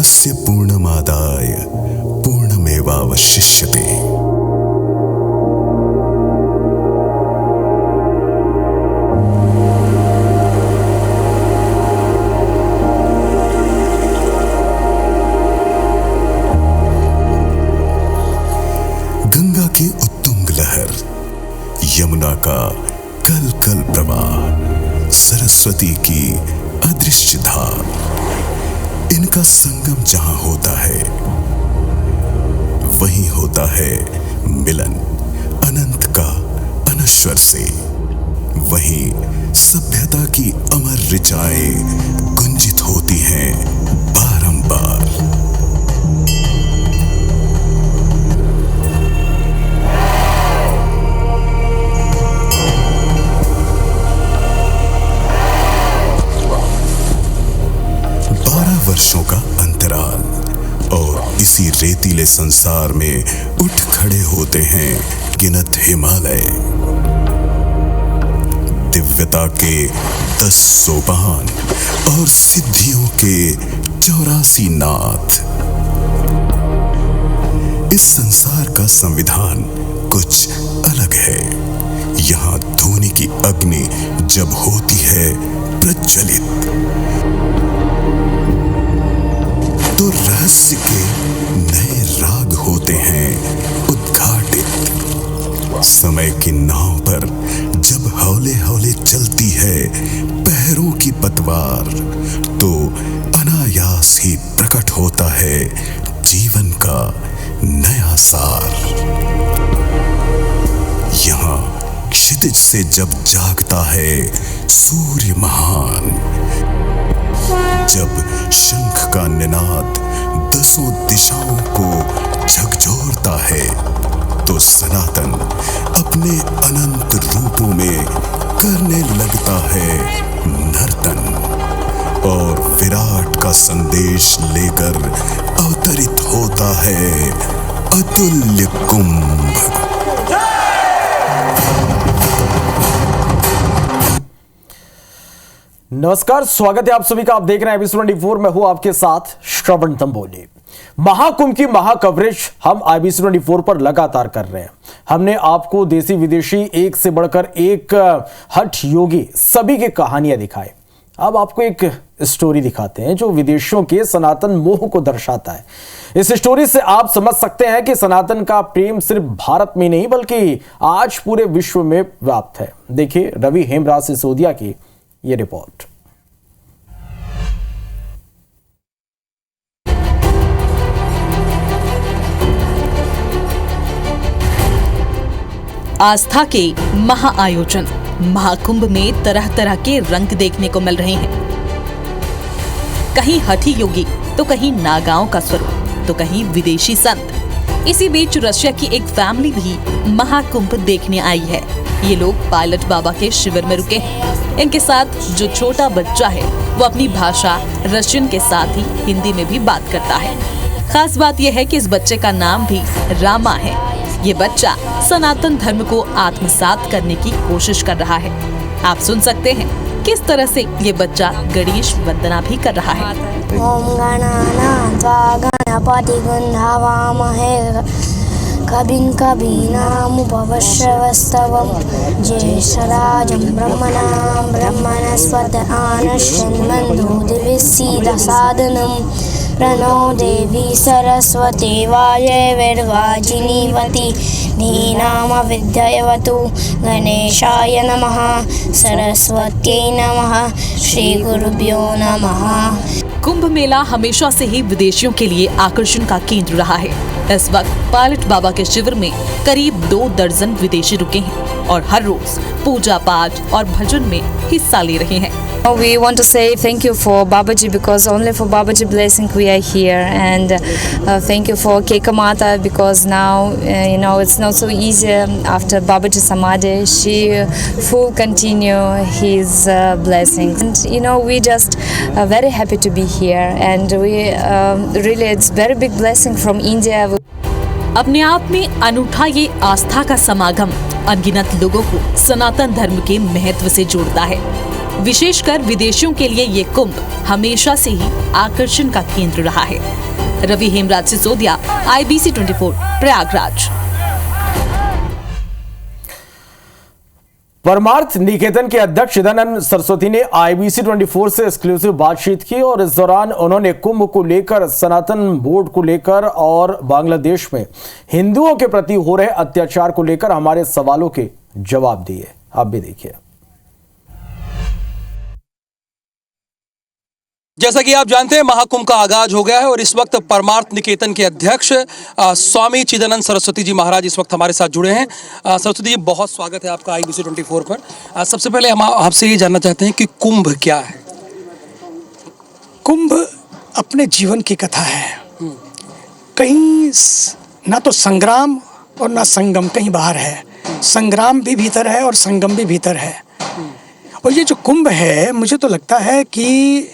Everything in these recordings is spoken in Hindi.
पूर्णस्य पूर्णमादाय पूर्णमेवावशिष्यते। गंगा की उत्तुंग लहर, यमुना का कल कल प्रवाह, सरस्वती की अदृश्य धार, इनका संगम जहां होता है वहीं होता है मिलन अनंत का अनश्वर से। वहीं सभ्यता की अमर ऋचाएं गुंजित होती हैं बारंबार। वर्षों का अंतराल और इसी रेतीले संसार में उठ खड़े होते हैं गिनत हिमालय। दिव्यता के 10 सोपान और सिद्धियों के 84 नाथ। इस संसार का संविधान कुछ अलग है। यहाँ ध्वनि की अग्नि जब होती है प्रज्वलित, तो रहस्य के नए राग होते हैं उद्घाटित। समय की नाव पर जब हौले हौले चलती है पहरों की पतवार, तो अनायास ही प्रकट होता है जीवन का नया सार। यहाँ क्षितिज से जब जागता है सूर्य महान, जब शंख का निनाद 10 दिशाओं को झकझोरता है, तो सनातन अपने अनंत रूपों में करने लगता है नर्तन और विराट का संदेश लेकर अवतरित होता है अतुल्य कुंभ। नमस्कार, स्वागत है आप सभी का। आप देख रहे हैं IBC 24। मैं हूं आपके साथ श्रवण तंबोली। महाकुंभ की महा कवरेज हम IBC 24 पर लगातार कर रहे हैं। हमने आपको देसी विदेशी एक से बढ़कर एक हठ योगी सभी की कहानियां दिखाई। अब आपको एक स्टोरी दिखाते हैं जो विदेशियों के सनातन मोह को दर्शाता है। इस स्टोरी से आप समझ सकते हैं कि सनातन का प्रेम सिर्फ भारत में नहीं बल्कि आज पूरे विश्व में व्याप्त है। देखिए रवि हेमराज सिसोदिया की ये रिपोर्ट। आस्था के महाआयोजन महाकुंभ में तरह तरह के रंग देखने को मिल रहे हैं। कहीं हठी योगी तो कहीं नागाओं का स्वरूप तो कहीं विदेशी संत। इसी बीच रशिया की एक फैमिली भी महाकुंभ देखने आई है। ये लोग पायलट बाबा के शिविर में रुके हैं। इनके साथ जो छोटा बच्चा है वो अपनी भाषा रशियन के साथ ही हिंदी में भी बात करता है। खास बात यह है कि इस बच्चे का नाम भी रामा है। ये बच्चा सनातन धर्म को आत्मसात करने की कोशिश कर रहा है। आप सुन सकते हैं किस तरह से ये बच्चा गणेश वंदना भी कर रहा है। ओम गणानां त्वा गणपतिगं हवामहे कविं कवीनामुपवश्रवस्तवं ज्येष्ठराजं ब्रह्मणस्पत आनश्यन्मन्दो दिविसीदसादनं प्रणो देवी सरस्वती वायव्यर्वाजिनीवती धीनामविद्यवतु गणेशाय नमः सरस्वत्यै नमः श्री गुरुभ्यो नमः। कुंभ मेला हमेशा से ही विदेशियों के लिए आकर्षण का केंद्र रहा है। इस वक्त पायलट बाबा के शिविर में करीब 2 दर्जन विदेशी रुके हैं और हर रोज पूजा पाठ और भजन में हिस्सा ले रहे हैं। We want to say thank you for Babaji because only for Babaji blessing we are here, and thank you for Keka Mata because now it's not so easy after Babaji Samadhi. She full continue his blessings, and we just very happy to be here, and we really it's very big blessing from India. अपने आप में अनूठा ये आस्था का समागम अनगिनत लोगों को सनातन धर्म के महत्व से जोड़ता है। विशेषकर विदेशियों के लिए ये कुंभ हमेशा से ही आकर्षण का केंद्र रहा है। रवि हेमराज सिसोदिया, IBC 24, प्रयागराज। परमार्थ निकेतन के अध्यक्ष चिदानंद सरस्वती ने IBC 24 से एक्सक्लूसिव बातचीत की और इस दौरान उन्होंने कुंभ को लेकर, सनातन बोर्ड को लेकर और बांग्लादेश में हिंदुओं के प्रति हो रहे अत्याचार को लेकर हमारे सवालों के जवाब दिए। आप भी देखिए। जैसा कि आप जानते हैं, महाकुंभ का आगाज हो गया है और इस वक्त परमार्थ निकेतन के अध्यक्ष स्वामी चिदानंद सरस्वती जी महाराज इस वक्त हमारे साथ जुड़े हैं। सरस्वती जी, बहुत स्वागत है आपका IBC 24 पर। सबसे पहले हम आपसे ये जानना चाहते हैं कि कुंभ क्या है? कुंभ अपने जीवन की कथा है। कहीं ना तो संग्राम और ना संगम, कहीं बाहर है। संग्राम भी भीतर है और संगम भी भीतर है। और ये जो कुंभ है, मुझे तो लगता है कि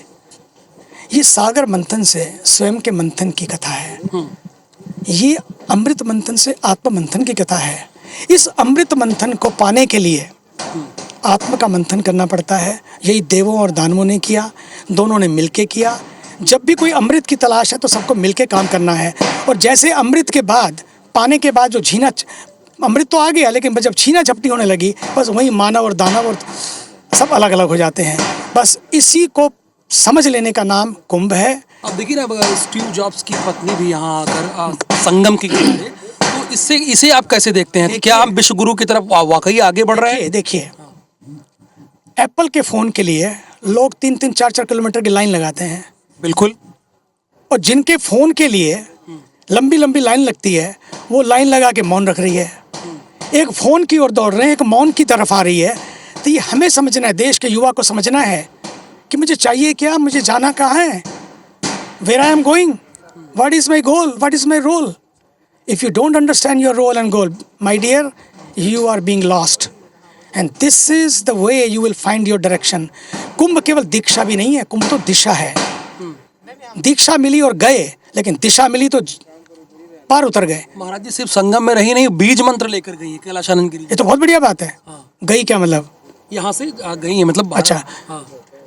ये सागर मंथन से स्वयं के मंथन की कथा है। ये अमृत मंथन से आत्म मंथन की कथा है। इस अमृत मंथन को पाने के लिए आत्मा का मंथन करना पड़ता है। यही देवों और दानवों ने किया, दोनों ने मिलके किया। जब भी कोई अमृत की तलाश है तो सबको मिलके काम करना है। और जैसे अमृत के बाद, पाने के बाद जो अमृत तो आ गया, लेकिन जब छीना झपटी होने लगी, बस वही मानव और दानव और सब अलग अलग हो जाते हैं। बस इसी को समझ लेने का नाम कुंभ है। अब देखिए ना, स्टीव जॉब्स की पत्नी भी यहाँ आकर संगम की गई है, तो इसे आप कैसे देखते हैं? क्या हम विश्व गुरु की तरफ वाकई आगे बढ़ रहे हैं? देखिए, एप्पल के फोन के लिए लोग 3-3, 4-4 किलोमीटर की लाइन लगाते हैं। बिल्कुल। और जिनके फोन के लिए लंबी लंबी लाइन लगती है, वो लाइन लगा के मौन रख रही है। एक फोन की ओर दौड़ रहे हैं, एक मौन की तरफ आ रही है। तो ये हमें समझना है, देश के युवा को समझना है कि मुझे चाहिए क्या, मुझे जाना कहाँ है, where I am going, what is my goal, what is my role. If you don't understand your role and goal, my dear, you are being lost and this is the way you will find your direction. Kumbh केवल दीक्षा भी नहीं है, कुंभ तो दिशा है। दीक्षा मिली और गए, लेकिन दिशा मिली तो पार उतर गए। महाराज जी सिर्फ संगम में रही नहीं, बीज मंत्र लेकर गई है कैलाशानंद गिरी। ये तो बहुत बढ़िया बात है। गई क्या मतलब? यहाँ से गई है, मतलब अच्छा,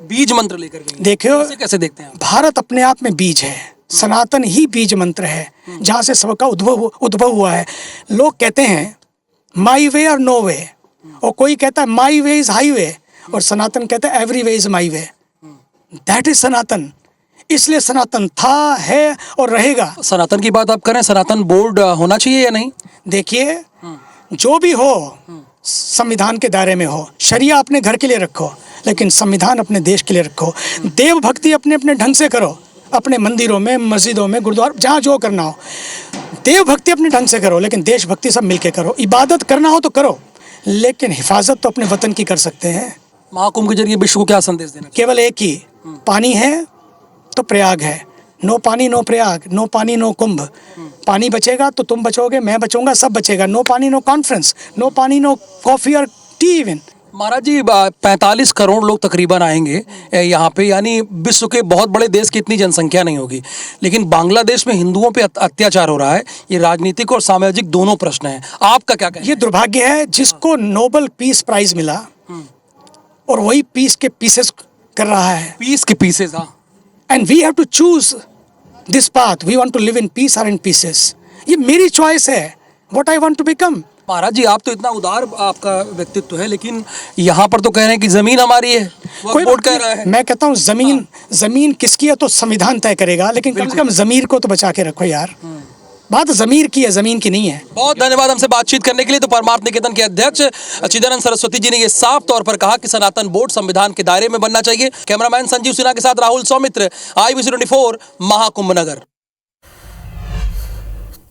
बीज मंत्र लेकर गई। देखियो, कैसे देखते हैं? भारत अपने आप में बीज है। सनातन ही बीज मंत्र है, जहाँ से सबका उद्भव हुआ है। लोग कहते हैं माई वे और नो वे, और कोई कहता है माई वे इज हाईवे, और सनातन कहता है every way is my way. That is Sanatan. इसलिए सनातन था, है और रहेगा। सनातन की बात आप करें, सनातन बोर्ड होना चाहिए या नहीं? देखिए, जो भी हो संविधान के दायरे में हो। शरिया अपने घर के लिए रखो, लेकिन संविधान अपने देश के लिए रखो। देव भक्ति अपने अपने ढंग से करो, अपने मंदिरों में, मस्जिदों में, गुरुद्वारा, जहाँ जो करना हो। देव भक्ति अपने ढंग से करो, लेकिन देश भक्ति सब मिलके करो। इबादत करना हो तो करो, लेकिन हिफाजत तो अपने वतन की कर सकते हैं। महाकुंभ के जरिए विश्व को क्या संदेश देना? केवल एक ही, पानी है तो प्रयाग है। नो पानी नो प्रयाग, नो पानी नो कुंभ। पानी बचेगा तो तुम बचोगे, मैं बचूंगा, सब बचेगा। नो पानी नो कॉन्फ्रेंस, नो पानी नो कॉफी और टी इवन। महाराज जी, 45 करोड़ लोग तकरीबन आएंगे यहाँ पे, यानी विश्व के बहुत बड़े देश की इतनी जनसंख्या नहीं होगी। लेकिन बांग्लादेश में हिंदुओं पे अत्याचार हो रहा है। ये राजनीतिक और सामाजिक दोनों प्रश्न हैं। आपका क्या कहना? ये दुर्भाग्य है, जिसको नोबेल पीस प्राइज मिला और वही पीस के पीसेस कर रहा है। पीस के पीसेस, हाँ। And we have to choose this path. We want to live in peace और इन पीसेस। ये मेरी चॉइस है, what I want to become. Maharaj ji, आप तो इतना उदार आपका व्यक्तित्व है, लेकिन यहाँ पर तो कह रहे हैं कि जमीन हमारी है, कोई बोर्ड कह रहा है। मैं कहता हूँ जमीन किसकी है तो संविधान तय करेगा, लेकिन कम से कम जमीर को तो बचा के रखो यार। बात जमीर की है, जमीन की नहीं है। बहुत धन्यवाद हमसे बातचीत करने के लिए। तो परमार्थ निकेतन के अध्यक्ष चिदानंद सरस्वती जी ने ये साफ तौर पर कहा कि सनातन बोर्ड संविधान के दायरे में बनना चाहिए। कैमरामैन संजीव सिन्हा के साथ राहुल सौमित्र, IBC 24, महाकुंभ नगर।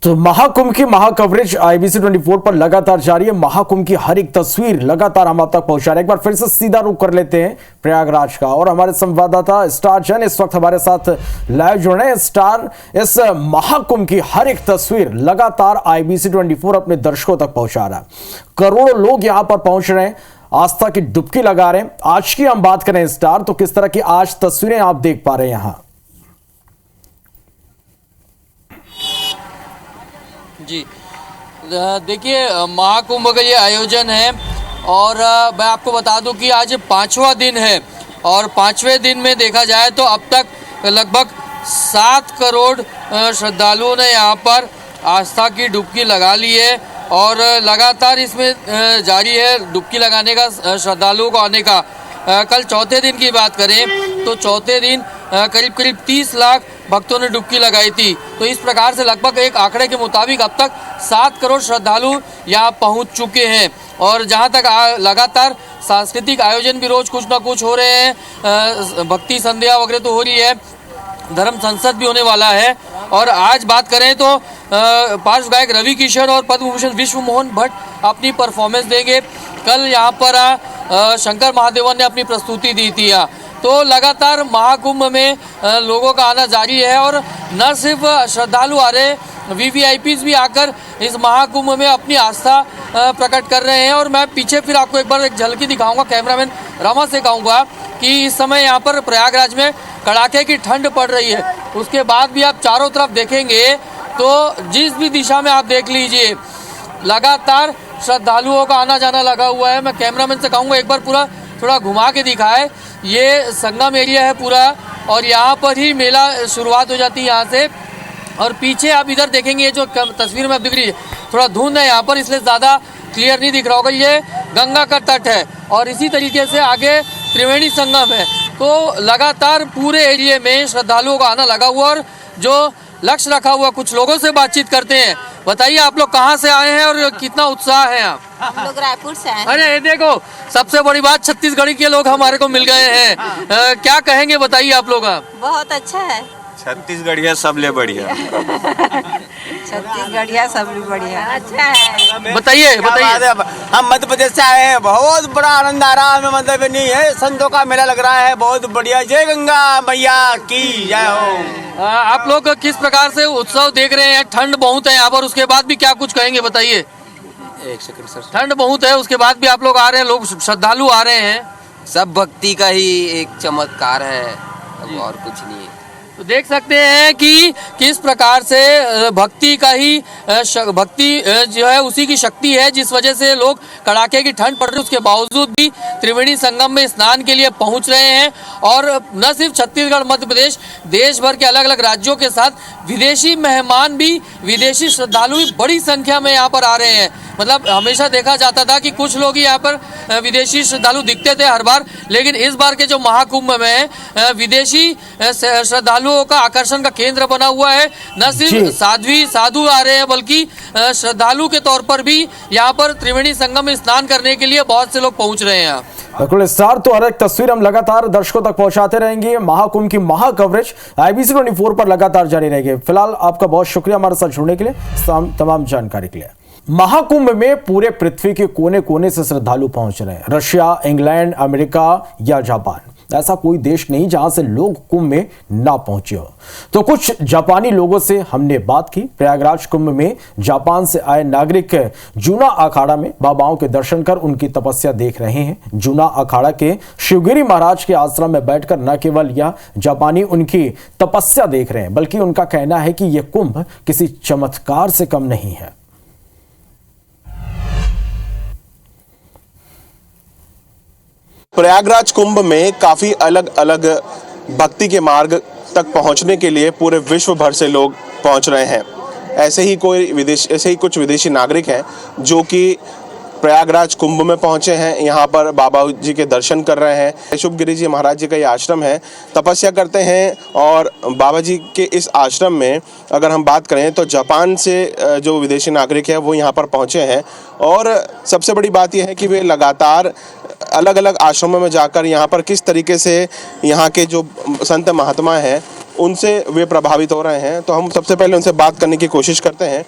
तो महाकुंभ की महाकवरेज IBC 24 पर लगातार जारी है। महाकुंभ की हर एक तस्वीर लगातार हम आप तक पहुंचा रहे हैं। एक बार फिर से सीधा रुख कर लेते हैं प्रयागराज का, और हमारे संवाददाता स्टार जैन इस वक्त हमारे साथ लाइव जुड़ रहे हैं। स्टार, इस महाकुंभ की हर एक तस्वीर लगातार IBC 24 अपने दर्शकों तक पहुंचा रहा है। करोड़ों लोग यहां पर पहुंच रहे हैं, आस्था की डुबकी लगा रहे हैं। आज की हम बात करें स्टार, तो किस तरह की आज तस्वीरें आप देख पा रहे हैं यहां? जी देखिए, महाकुंभ का ये आयोजन है और मैं आपको बता दूं कि आज 5वां दिन है और 5वें दिन में देखा जाए तो अब तक लगभग 7 करोड़ श्रद्धालुओं ने यहाँ पर आस्था की डुबकी लगा ली है और लगातार इसमें जारी है डुबकी लगाने का, श्रद्धालुओं को आने का। कल चौथे दिन की बात करें तो चौथे दिन करीब 30 लाख भक्तों ने डुबकी लगाई थी। तो इस प्रकार से लगभग एक आंकड़े के मुताबिक अब तक 7 करोड़ श्रद्धालु यहाँ पहुँच चुके हैं। और जहाँ तक लगातार सांस्कृतिक आयोजन भी रोज कुछ ना कुछ हो रहे हैं, भक्ति संध्या वगैरह तो हो रही है, धर्म संसद भी होने वाला है। और आज बात करें तो पार्श्व गायक रवि किशन और पद्म भूषण विश्व मोहन भट्ट अपनी परफॉर्मेंस देंगे। कल यहाँ पर शंकर महादेवन ने अपनी प्रस्तुति दी थी। तो लगातार महाकुंभ में लोगों का आना जारी है और न सिर्फ श्रद्धालु आ रहे, VVIPs भी आकर इस महाकुंभ में अपनी आस्था प्रकट कर रहे हैं। और मैं पीछे फिर आपको एक बार एक झलकी दिखाऊंगा, कैमरामैन रमा से कहूँगा कि इस समय यहाँ पर प्रयागराज में कड़ाके की ठंड पड़ रही है। उसके बाद भी आप चारों तरफ देखेंगे तो जिस भी दिशा में आप देख लीजिए लगातार श्रद्धालुओं का आना जाना लगा हुआ है। मैं कैमरामैन से कहूँगा एक बार पूरा थोड़ा घुमा के दिखाए। ये संगम एरिया है पूरा और यहाँ पर ही मेला शुरुआत हो जाती है यहाँ से। और पीछे आप इधर देखेंगे, ये जो तस्वीर में दिख रही है थोड़ा धुंध है यहाँ पर इसलिए ज़्यादा क्लियर नहीं दिख रहा होगा, ये गंगा का तट है और इसी तरीके से आगे त्रिवेणी संगम है। तो लगातार पूरे एरिया में श्रद्धालुओं का आना लगा हुआ और जो लक्ष्य रखा हुआ, कुछ लोगों से बातचीत करते हैं। बताइए आप लोग कहाँ से आए हैं और कितना उत्साह है आप? हम लोग रायपुर से आए। अरे देखो सबसे बड़ी बात छत्तीसगढ़ी के लोग हमारे को मिल गए हैं। क्या कहेंगे बताइए आप लोग? बहुत अच्छा है। छत्तीसगढ़िया सबले बढ़िया। छत्तीसगढ़िया सबले बढ़िया अच्छा है। बताइए बताइए। हम मध्य प्रदेश से आए हैं, बहुत बड़ा आनंद आ रहा है। हमें मतलब नहीं है, संतों का मेला लग रहा है, बहुत बढ़िया। जय गंगा मैया की जय हो। आप लोग किस प्रकार से उत्सव देख रहे हैं? ठंड बहुत है यहाँ पर, उसके बाद भी क्या कुछ कहेंगे बताइए? एक सेकंड सर। ठंड बहुत है उसके बाद भी आप लोग आ रहे हैं, लोग श्रद्धालु आ रहे हैं। सब भक्ति का ही एक चमत्कार है, और कुछ नहीं है। तो देख सकते हैं कि किस प्रकार से भक्ति का ही भक्ति जो है उसी की शक्ति है जिस वजह से लोग कड़ाके की ठंड पड़ रही है उसके बावजूद भी त्रिवेणी संगम में स्नान के लिए पहुंच रहे हैं। और न सिर्फ छत्तीसगढ़ मध्य प्रदेश, देश भर के अलग अलग राज्यों के साथ विदेशी मेहमान भी, विदेशी श्रद्धालु भी बड़ी संख्या में यहाँ पर आ रहे हैं। मतलब हमेशा देखा जाता था कि कुछ लोग ही यहाँ पर विदेशी श्रद्धालु दिखते थे हर बार, लेकिन इस बार के जो महाकुंभ में विदेशी श्रद्धालुओं का आकर्षण का केंद्र बना हुआ है। न सिर्फ साधु आ रहे हैं बल्कि श्रद्धालु के तौर पर भी यहाँ पर त्रिवेणी संगम में स्नान करने के लिए बहुत से लोग पहुंच रहे हैं। बिल्कुल स्टार, तो हर एक तस्वीर हम लगातार दर्शकों तक पहुंचाते रहेंगे। महाकुंभ की महा कवरेज IBC 24 पर लगातार जारी रहेगी। फिलहाल आपका बहुत शुक्रिया हमारे साथ जुड़ने के लिए, तमाम जानकारी के लिए। महाकुंभ में पूरे पृथ्वी के कोने कोने से श्रद्धालु पहुंच रहे हैं। रशिया, इंग्लैंड, अमेरिका या जापान, ऐसा कोई देश नहीं जहां से लोग कुंभ में ना पहुंचे हो। तो कुछ जापानी लोगों से हमने बात की। प्रयागराज कुंभ में जापान से आए नागरिक जूना अखाड़ा में बाबाओं के दर्शन कर उनकी तपस्या देख रहे हैं। जूना अखाड़ा के शिवगिरी महाराज के आश्रम में बैठकर न केवल यह जापानी उनकी तपस्या देख रहे हैं, बल्कि उनका कहना है कि यह कुंभ किसी चमत्कार से कम नहीं है। प्रयागराज कुंभ में काफी अलग अलग भक्ति के मार्ग तक पहुंचने के लिए पूरे विश्व भर से लोग पहुंच रहे हैं। ऐसे ही कुछ विदेशी नागरिक हैं जो कि प्रयागराज कुंभ में पहुंचे हैं, यहाँ पर बाबा जी के दर्शन कर रहे हैं। शुभगिरी जी महाराज जी का ये आश्रम है, तपस्या करते हैं। और बाबा जी के इस आश्रम में अगर हम बात करें तो जापान से जो विदेशी नागरिक है वो यहाँ पर पहुँचे हैं। और सबसे बड़ी बात यह है कि वे लगातार अलग अलग आश्रमों में जाकर यहाँ पर किस तरीके से यहाँ के जो संत महात्मा हैं उनसे वे प्रभावित हो रहे हैं। तो हम सबसे पहले उनसे बात करने की कोशिश करते हैं।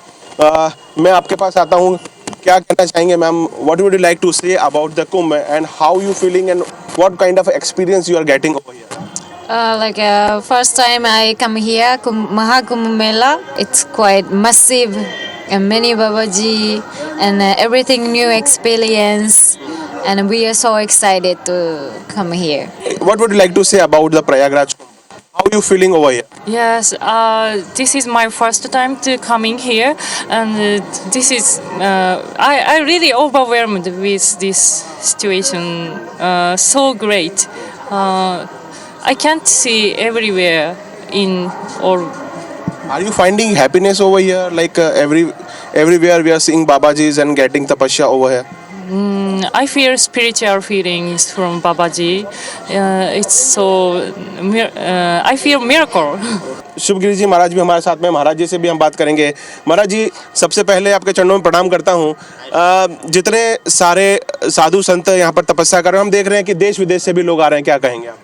मैं आपके पास आता हूँ, क्या कहना चाहेंगे ma'am? What would you like to say about the Kumbh and how you feeling and what kind of experience you are getting over here? First time I come here, Mahakumbh Mela. It's quite massive and many Babaji and everything new experience, and we are so excited to come here. What would you like to say about the Prayagraj Kumbh? How are you feeling over here? Yes, this is my first time to coming here, and this is I really overwhelmed with this situation. So great. I can't see everywhere in or. Are you finding happiness over here? Like everywhere we are seeing Babajis and getting tapasya over here. I feel spiritual feelings from Babaji. It's so. I feel miracle. शुभगिरी जी महाराज भी हमारे साथ में, महाराज जी से भी हम बात करेंगे। महाराज जी, सबसे पहले आपके चरणों में प्रणाम करता हूँ। जितने सारे साधु संत यहाँ पर तपस्या कर रहे हैं, हम देख रहे हैं कि देश विदेश से भी लोग आ रहे हैं, क्या कहेंगे आप?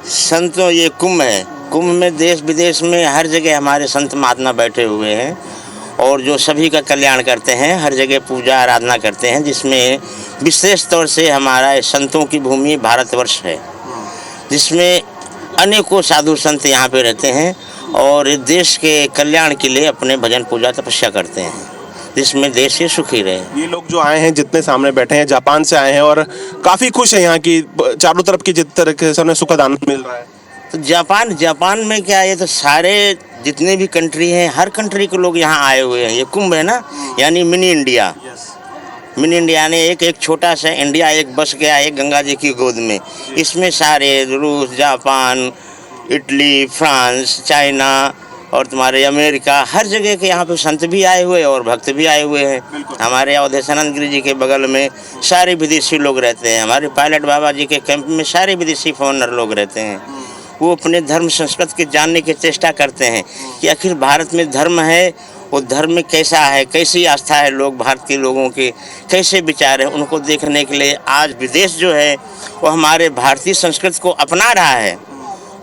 संतों, ये कुंभ है, कुंभ में देश विदेश में हर जगह हमारे संत महात्मा बैठे हुए हैं और जो सभी का कल्याण करते हैं, हर जगह पूजा आराधना करते हैं, जिसमें विशेष तौर से हमारा संतों की भूमि भारतवर्ष है, जिसमें अनेकों साधु संत यहाँ पे रहते हैं और देश के कल्याण के लिए अपने भजन पूजा तपस्या करते हैं, जिसमें देश ये सुखी रहे। ये लोग जो आए हैं, जितने सामने बैठे हैं, जापान से आए हैं और काफ़ी खुश हैं यहाँ की, चारों तरफ की जिस तरह से उन्हें सुखद आनंद मिल रहा है। तो जापान में क्या, ये तो सारे जितने भी कंट्री हैं, हर कंट्री के लोग यहाँ आए हुए हैं। ये कुंभ है ना, यानी मिनी इंडिया। मिनी इंडिया ने एक छोटा सा इंडिया एक बस गया है गंगा जी की गोद में। इसमें सारे रूस, जापान, इटली, फ्रांस, चाइना और तुम्हारे अमेरिका, हर जगह के यहाँ पे संत भी आए हुए हैं और भक्त भी आए हुए हैं। हमारे अवधेशानंद गिरी जी के बगल में सारे विदेशी लोग रहते हैं। हमारे पायलट बाबा जी के कैंप में सारे विदेशी फॉरेनर लोग रहते हैं। वो अपने धर्म संस्कृति के जानने की चेष्टा करते हैं कि आखिर भारत में धर्म है, वो धर्म में कैसा है, कैसी आस्था है, लोग भारत के लोगों के कैसे विचार है, उनको देखने के लिए आज विदेश जो है वो हमारे भारतीय संस्कृति को अपना रहा है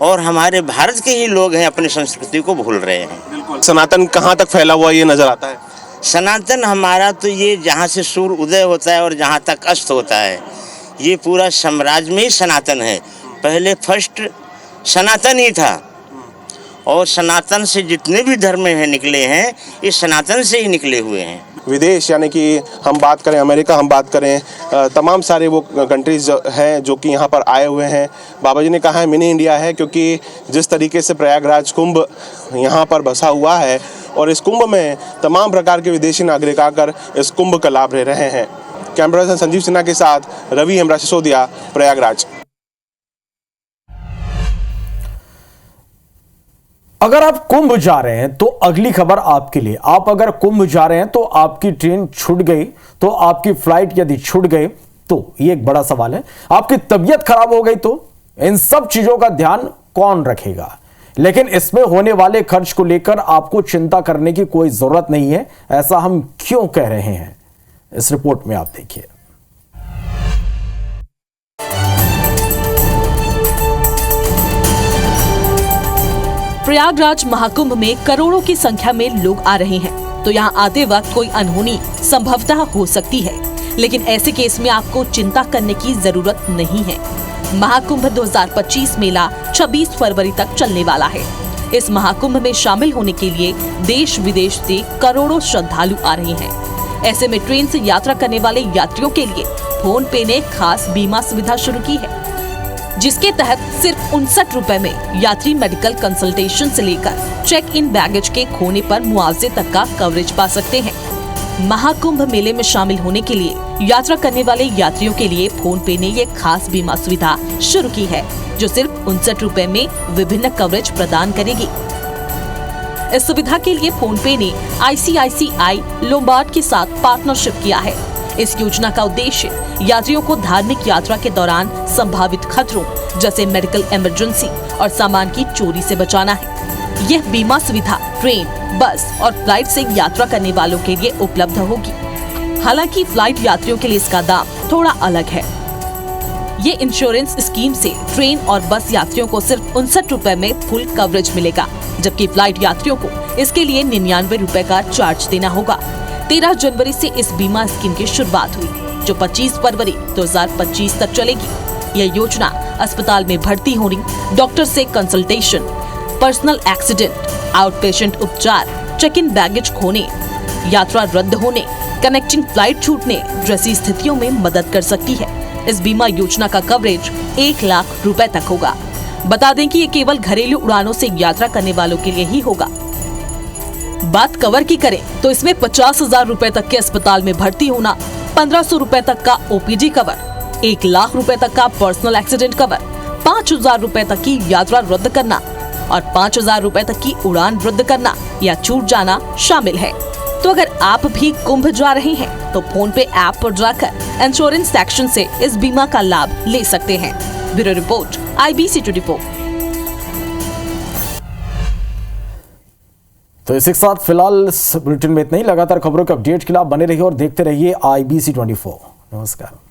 और हमारे भारत के ही लोग हैं अपनी संस्कृति को भूल रहे हैं। सनातन कहाँ तक फैला हुआ ये नजर आता है? सनातन हमारा तो ये जहाँ से सूर्य उदय होता है और जहाँ तक अस्त होता है, ये पूरा साम्राज्य में ही सनातन है। पहले फर्स्ट सनातन ही था और सनातन से जितने भी धर्म हैं निकले हैं, ये सनातन से ही निकले हुए हैं। विदेश यानी कि हम बात करें अमेरिका, हम बात करें तमाम सारे वो कंट्रीज हैं जो कि यहाँ पर आए हुए हैं। बाबा जी ने कहा है मिनी इंडिया है, क्योंकि जिस तरीके से प्रयागराज कुंभ यहाँ पर बसा हुआ है और इस कुंभ में तमाम प्रकार के विदेशी नागरिक आकर इस कुंभ का लाभ ले रहे हैं। कैमरा पर्सन संजीव सिन्हा के साथ रवि हेमराज सिसोदिया, प्रयागराज। अगर आप कुंभ जा रहे हैं तो अगली खबर आपके लिए। आप अगर कुंभ जा रहे हैं तो आपकी ट्रेन छूट गई, तो आपकी फ्लाइट यदि छूट गई तो ये एक बड़ा सवाल है। आपकी तबीयत खराब हो गई तो इन सब चीजों का ध्यान कौन रखेगा? लेकिन इसमें होने वाले खर्च को लेकर आपको चिंता करने की कोई जरूरत नहीं है। ऐसा हम क्यों कह रहे हैं, इस रिपोर्ट में आप देखिए। प्रयागराज महाकुंभ में करोड़ों की संख्या में लोग आ रहे हैं, तो यहाँ आते वक्त कोई अनहोनी संभवतः हो सकती है, लेकिन ऐसे केस में आपको चिंता करने की जरूरत नहीं है। महाकुंभ 2025 मेला 26 फरवरी तक चलने वाला है। इस महाकुंभ में शामिल होने के लिए देश विदेश से करोड़ों श्रद्धालु आ रहे हैं। ऐसे में ट्रेन से यात्रा करने वाले यात्रियों के लिए फोन पे ने खास बीमा सुविधा शुरू की है, जिसके तहत सिर्फ 59 रुपए में यात्री मेडिकल कंसल्टेशन से लेकर चेक इन बैगेज के खोने पर मुआवजे तक का कवरेज पा सकते हैं। महाकुंभ मेले में शामिल होने के लिए यात्रा करने वाले यात्रियों के लिए फोन पे ने ये खास बीमा सुविधा शुरू की है, जो सिर्फ 59 रुपए में विभिन्न कवरेज प्रदान करेगी। इस सुविधा के लिए फोन पे ने ICICI लोम्बार्ड के साथ पार्टनरशिप किया है। इस योजना का उद्देश्य यात्रियों को धार्मिक यात्रा के दौरान संभावित खतरों जैसे मेडिकल इमरजेंसी और सामान की चोरी से बचाना है। यह बीमा सुविधा ट्रेन, बस और फ्लाइट से यात्रा करने वालों के लिए उपलब्ध होगी। हालांकि फ्लाइट यात्रियों के लिए इसका दाम थोड़ा अलग है। ये इंश्योरेंस स्कीम से ट्रेन और बस यात्रियों को सिर्फ 59 रुपए में फुल कवरेज मिलेगा, जबकि फ्लाइट यात्रियों को इसके लिए 99 रुपए का चार्ज देना होगा। 13 जनवरी से इस बीमा स्कीम की शुरुआत हुई, जो 25 फरवरी 2025 तक चलेगी। यह योजना अस्पताल में भर्ती होने, डॉक्टर से consultation, personal accident, out patient उपचार, चेक इन बैगेज खोने, यात्रा रद्द होने, कनेक्टिंग फ्लाइट छूटने जैसी स्थितियों में मदद कर सकती है। इस बीमा योजना का कवरेज 1 लाख रुपए तक होगा। बता दें कि ये केवल घरेलू उड़ानों से यात्रा करने वालों के लिए ही होगा। बात कवर की करें तो इसमें 50,000 रुपए तक के अस्पताल में भर्ती होना, 1500 रुपए तक का OPD कवर, 1 लाख रुपए तक का पर्सनल एक्सीडेंट कवर, 5,000 रुपए तक की यात्रा रद्द करना और 5,000 रुपए तक की उड़ान रद्द करना या छूट जाना शामिल है। तो अगर आप भी कुंभ जा रहे हैं तो फोन पे ऐप पर जाकर इंश्योरेंस सेक्शन से इस बीमा का लाभ ले सकते हैं। Bureau report IBC 24। तो इसी के साथ फिलहाल इस बुलेटिन में इतना ही। लगातार खबरों के अपडेट के लिए आप बने रहिए और देखते रहिए IBC 24। नमस्कार।